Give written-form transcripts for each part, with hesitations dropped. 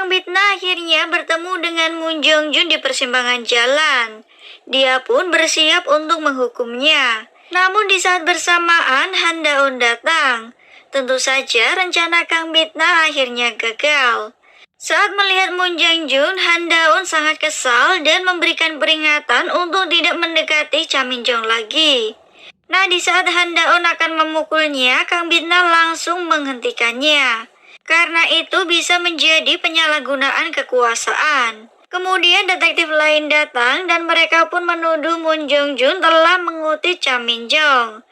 Kang Bitna akhirnya bertemu dengan Moon Jongjun di persimpangan jalan. Dia pun bersiap untuk menghukumnya. Namun di saat bersamaan Han Daun datang. Tentu saja rencana Kang Bitna akhirnya gagal. Saat melihat Moon Jongjun, Han Daun sangat kesal dan memberikan peringatan untuk tidak mendekati Cha Minjong lagi. Nah, di saat Han Daun akan memukulnya, Kang Bitna langsung menghentikannya. Karena itu bisa menjadi penyalahgunaan kekuasaan. Kemudian detektif lain datang dan mereka pun menuduh Moon Jongjun telah mengutik Cha Minjong.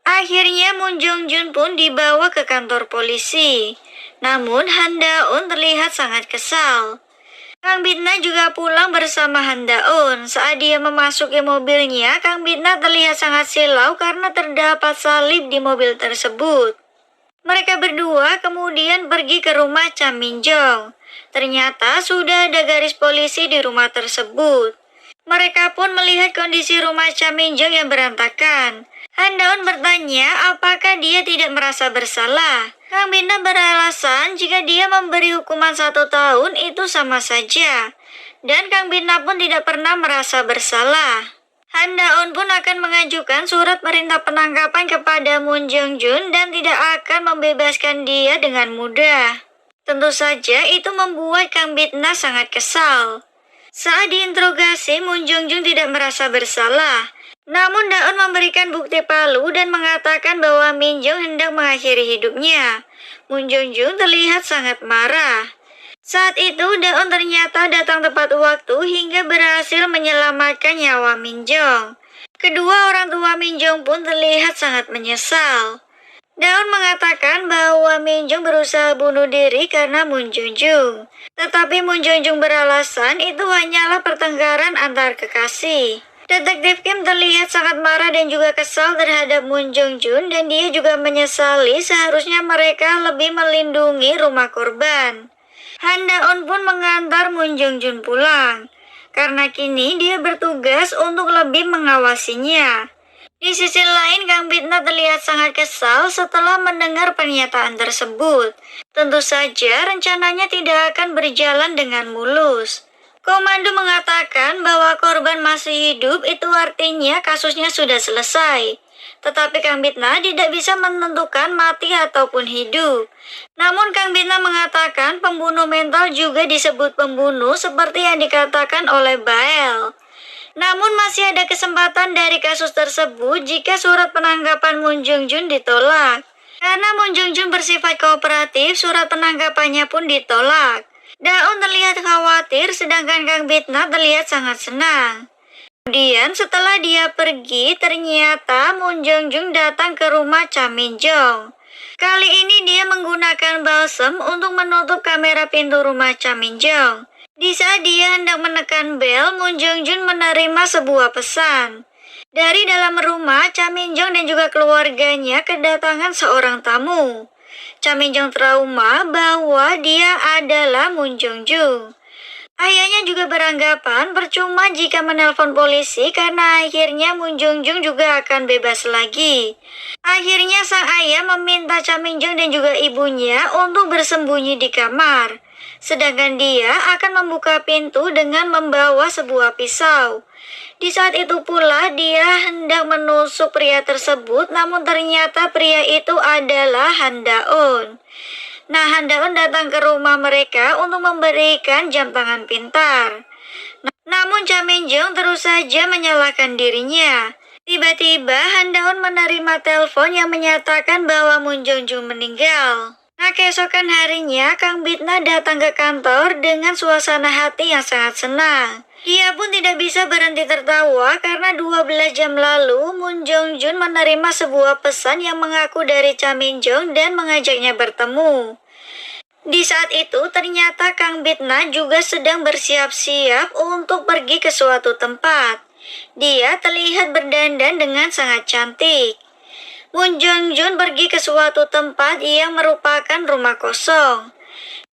Akhirnya Moon Jongjun pun dibawa ke kantor polisi. Namun Han Daun terlihat sangat kesal. Kang Bitna juga pulang bersama Han Daun. Saat dia memasuki mobilnya, Kang Bitna terlihat sangat silau karena terdapat salib di mobil tersebut. Mereka berdua kemudian pergi ke rumah Cha Minjong. Ternyata sudah ada garis polisi di rumah tersebut. Mereka pun melihat kondisi rumah Cha Minjong yang berantakan. Han Daun bertanya apakah dia tidak merasa bersalah. Kang Bitna beralasan jika dia memberi hukuman 1 tahun itu sama saja. Dan Kang Bitna pun tidak pernah merasa bersalah. Han Daun pun akan mengajukan surat perintah penangkapan kepada Moon Jongjun dan tidak akan membebaskan dia dengan mudah. Tentu saja itu membuat Kang Bitna sangat kesal. Saat diinterogasi, Moon Jongjun tidak merasa bersalah. Namun Daun memberikan bukti palsu dan mengatakan bahwa Minjong hendak mengakhiri hidupnya. Moon Jongjun terlihat sangat marah. Saat itu Daun ternyata datang tepat waktu hingga berhasil menyelamatkan nyawa Minjong. Kedua orang tua Minjong pun terlihat sangat menyesal. Daun mengatakan bahwa Minjong berusaha bunuh diri karena Moon Jongjun. Tetapi Moon Jongjun beralasan itu hanyalah pertengkaran antar kekasih. Detektif Kim terlihat sangat marah dan juga kesal terhadap Moon Jongjun dan dia juga menyesali seharusnya mereka lebih melindungi rumah korban. Han Daun pun mengantar Moon Jongjun pulang, karena kini dia bertugas untuk lebih mengawasinya. Di sisi lain, Kang Bitna terlihat sangat kesal setelah mendengar pernyataan tersebut. Tentu saja rencananya tidak akan berjalan dengan mulus. Komando mengatakan bahwa korban masih hidup itu artinya kasusnya sudah selesai. Tetapi Kang Bitna tidak bisa menentukan mati ataupun hidup. Namun Kang Bitna mengatakan pembunuh mental juga disebut pembunuh seperti yang dikatakan oleh Bael. Namun masih ada kesempatan dari kasus tersebut jika surat penangkapan Moon Jongjun ditolak. Karena Moon Jongjun bersifat kooperatif, surat penangkapannya pun ditolak. Daun terlihat khawatir sedangkan Kang Bitna terlihat sangat senang. Kemudian setelah dia pergi, ternyata Moon Jongjun datang ke rumah Cha Minjong. Kali ini dia menggunakan balsem untuk menutup kamera pintu rumah Cha Minjong. Di saat dia hendak menekan bel, Moon Jongjun menerima sebuah pesan. Dari dalam rumah, Cha Minjong dan juga keluarganya kedatangan seorang tamu. Cha Minjong trauma bahwa dia adalah Moon Jongjun. Ayahnya juga beranggapan percuma jika menelpon polisi karena akhirnya Moon Jongjun juga akan bebas lagi. Akhirnya sang ayah meminta Cha Minjong dan juga ibunya untuk bersembunyi di kamar. Sedangkan dia akan membuka pintu dengan membawa sebuah pisau. Di saat itu pula dia hendak menusuk pria tersebut, namun ternyata pria itu adalah Han Daun. Nah, Han Daun datang ke rumah mereka untuk memberikan jam tangan pintar. Namun Cha Minjong terus saja menyalahkan dirinya. Tiba-tiba Han Daun menerima telepon yang menyatakan bahwa Moon Jongjun meninggal. Nah, keesokan harinya Kang Bitna datang ke kantor dengan suasana hati yang sangat senang. Dia pun tidak bisa berhenti tertawa karena 12 jam lalu Moon Jongjun menerima sebuah pesan yang mengaku dari Cha Minjong dan mengajaknya bertemu. Di saat itu ternyata Kang Bitna juga sedang bersiap-siap untuk pergi ke suatu tempat. Dia terlihat berdandan dengan sangat cantik. Moon Jongjun pergi ke suatu tempat yang merupakan rumah kosong.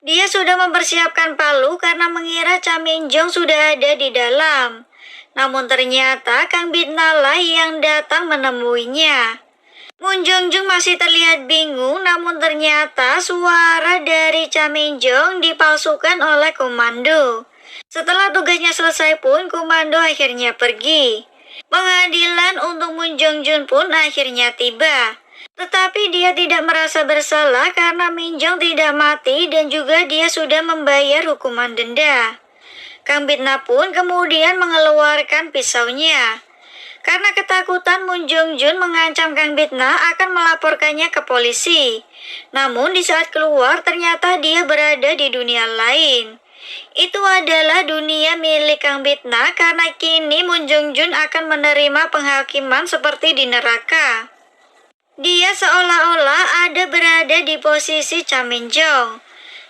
Dia sudah mempersiapkan palu karena mengira Cha Minjong sudah ada di dalam. Namun ternyata Kang Bitna lah yang datang menemuinya. Moon Jong-jun masih terlihat bingung, namun ternyata suara dari Cha Min-jong dipalsukan oleh komando. Setelah tugasnya selesai pun, komando akhirnya pergi. Pengadilan untuk Moon Jong-jun pun akhirnya tiba. Tetapi dia tidak merasa bersalah karena Min-jong tidak mati dan juga dia sudah membayar hukuman denda. Kang Bitna pun kemudian mengeluarkan pisaunya. Karena ketakutan, Moon Jong-jun mengancam Kang Bitna akan melaporkannya ke polisi. Namun di saat keluar ternyata dia berada di dunia lain. Itu adalah dunia milik Kang Bitna karena kini Moon Jong-jun akan menerima penghakiman seperti di neraka. Dia seolah-olah ada berada di posisi Cha Min-jong.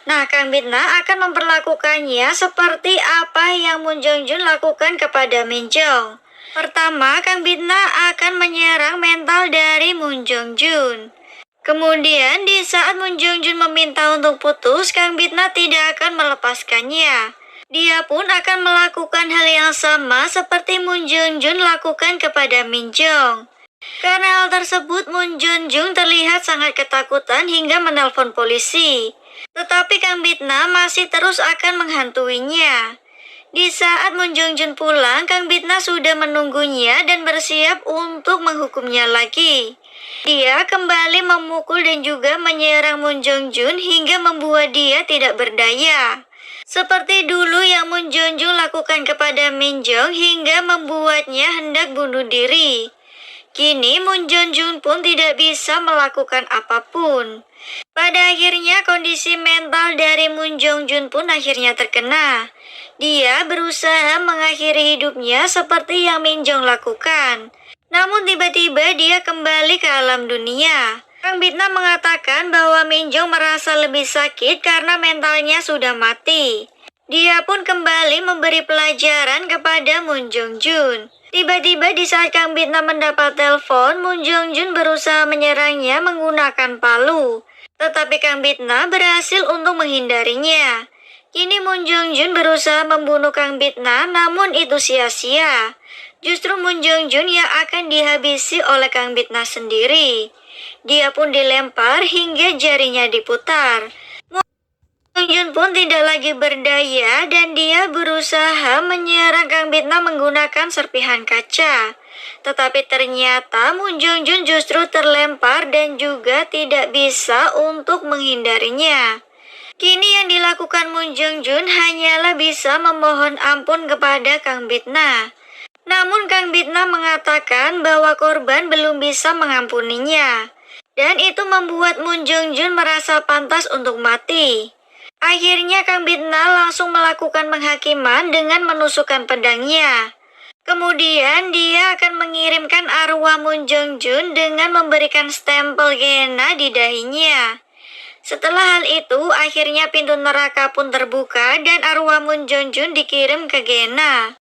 Nah, Kang Bitna akan memperlakukannya seperti apa yang Moon Jong-jun lakukan kepada Min-jong. Pertama, Kang Bitna akan menyerang mental dari Moon Jong-jun. Kemudian, di saat Moon Jong-jun meminta untuk putus, Kang Bitna tidak akan melepaskannya. Dia pun akan melakukan hal yang sama seperti Moon Jong-jun lakukan kepada Min-jong. Karena hal tersebut, Moon Jong-jun terlihat sangat ketakutan hingga menelpon polisi. Tetapi Kang Bitna masih terus akan menghantuinya. Di saat Moon Jong-jun pulang, Kang Bitna sudah menunggunya dan bersiap untuk menghukumnya lagi. Dia kembali memukul dan juga menyerang Moon Jong-jun hingga membuat dia tidak berdaya. Seperti dulu yang Moon Jong-jun lakukan kepada Min-jong hingga membuatnya hendak bunuh diri. Kini Moon Jong-jun pun tidak bisa melakukan apapun. Pada akhirnya kondisi mental dari Moon Jong-jun pun akhirnya terkena. Dia berusaha mengakhiri hidupnya seperti yang Min-jong lakukan. Namun tiba-tiba dia kembali ke alam dunia. Kang Bitna mengatakan bahwa Min-jong merasa lebih sakit karena mentalnya sudah mati. Dia pun kembali memberi pelajaran kepada Moon Jong-jun. Tiba-tiba di saat Kang Bitna mendapat telepon, Moon Jong-jun berusaha menyerangnya menggunakan palu. Tetapi Kang Bitna berhasil untuk menghindarinya. Kini Moon Jong-jun berusaha membunuh Kang Bitna, namun itu sia-sia. Justru Moon Jong-jun yang akan dihabisi oleh Kang Bitna sendiri. Dia pun dilempar hingga jarinya diputar. Moon Jong-jun pun tidak lagi berdaya dan dia berusaha menyerang Kang Bitna menggunakan serpihan kaca. Tetapi ternyata Moon Jong-jun justru terlempar dan juga tidak bisa untuk menghindarinya. Kini yang dilakukan Moon Jong-jun hanyalah bisa memohon ampun kepada Kang Bitna. Namun Kang Bitna mengatakan bahwa korban belum bisa mengampuninya. Dan itu membuat Moon Jong-jun merasa pantas untuk mati. Akhirnya Kang Bitna langsung melakukan penghakiman dengan menusukkan pedangnya. Kemudian dia akan mengirimkan arwah Moon Jong-jun dengan memberikan stempel Gehenna di dahinya. Setelah hal itu, akhirnya pintu neraka pun terbuka dan arwah Moon Jong-jun dikirim ke Gehenna.